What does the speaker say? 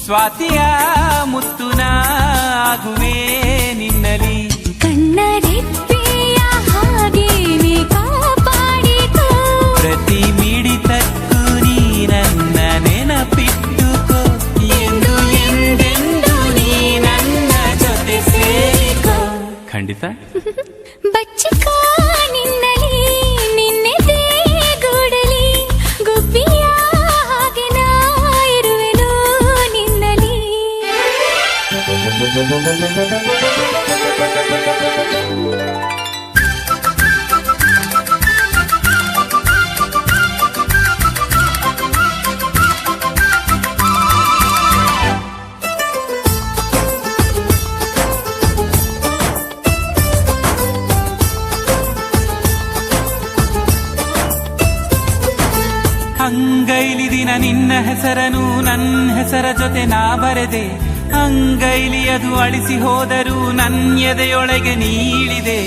ಸ್ವಾತಿಯ ಮುತ್ತುನ ಆಗುವೆ ನಿನ್ನಲಿ ಕಣ್ಣರೆಪ್ಪೆಯ ಹಾಗೇನೆ ಕಾಪಾಡಿಕೋ ಪ್ರತಿ ಮಿಡಿತಕ್ಕೂ ನೀ ನನ್ನ ನೆನಪಿಟ್ಟುಕೋ ಎಂದು ಎಂದೆಂದು ನೀ ನನ್ನ ಜೊತೆ ಸೇರಿಕೋ ಖಂಡಿತ ಬಚ್ಚಿಕೋ ನಿನ್ನಲಿ ನಿನ್ನೆದೆ ಗೂಡಲಿ ಗುಬ್ಬಿಯ ಹಾಗೆ ನಾ ಇರುವೆನು ನಿನ್ನಲಿ ಅಂಗೈಲಿ ದಿನ ನಿನ್ನ ಹೆಸರನು ನನ್ನ ಹೆಸರ ಜೊತೆ ನಾ ಬರೆದೆ ಅಂಗೈಲಿ ಅದು ಅಳಿಸಿ ಹೋದರೂ ನನ್ನ ಎದೆಯೊಳಗೆ ನೀಳಿದೆ